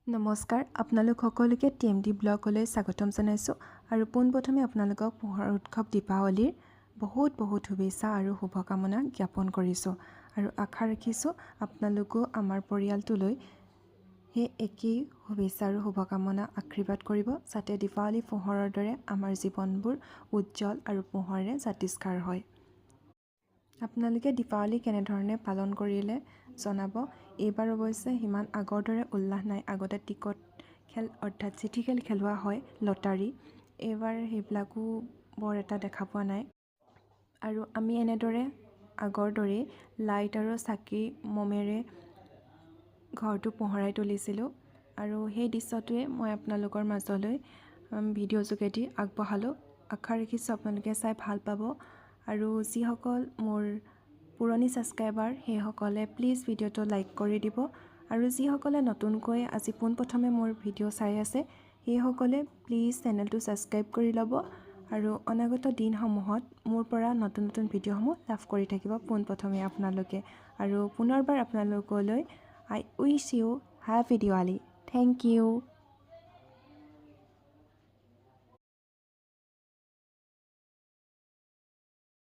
নমস্কাৰ আপোনালোক সকলোকে TMD ব্লগলৈ স্বাগতম জনাইছোঁ আৰু পোনপ্ৰথমে আপোনালোকক পোহৰৰ উৎসৱ দীপাৱলীৰ বহুত শুভেচ্ছা আৰু শুভকামনা জ্ঞাপন কৰিছোঁ আৰু আশা ৰাখিছোঁ আপোনালোকো আমাৰ পৰিয়ালটোলৈ সেই একেই শুভেচ্ছা আৰু শুভকামনা আশীৰ্বাদ কৰিব যাতে দীপাৱলী পোহৰৰ দৰে আমাৰ জীৱনবোৰ উজ্জ্বল আৰু পোহৰেৰে জাতিষ্কাৰ হয়। আপোনালোকে দীপাৱলী কেনেধৰণে পালন কৰিলে জনাব। এইবাৰ অৱশ্যে সিমান আগৰ দৰে উল্লাস নাই। আগতে টিকট খেল অৰ্থাৎ চিঠি খেল খেলোৱা হয়, লটাৰী। এইবাৰ সেইবিলাকো বৰ এটা দেখা পোৱা নাই আৰু আমি এনেদৰে আগৰ দৰেই লাইট আৰু চাকি মমেৰে ঘৰটো পোহৰাই তুলিছিলোঁ আৰু সেই দৃশ্যটোৱে মই আপোনালোকৰ মাজলৈ ভিডিঅ' যোগেদি আগবঢ়ালোঁ। আশা ৰাখিছোঁ আপোনালোকে চাই ভাল পাব আৰু যিসকল মোৰ পুৰণি ছাবস্ক্ৰাইবাৰ সেইসকলে প্লিজ ভিডিঅ'টো লাইক কৰি দিব আৰু যিসকলে নতুনকৈ আজি পোনপ্ৰথমে মোৰ ভিডিঅ' চাই আছে সেইসকলে প্লিজ চেনেলটো ছাবস্ক্ৰাইব কৰি ল'ব আৰু অনাগত দিনসমূহত মোৰ পৰা নতুন ভিডিঅ'সমূহ লাভ কৰি থাকিব পোনপ্ৰথমে আপোনালোকে। আৰু পুনৰবাৰ আপোনালোকলৈ I wish you happy Diwali. Thank U.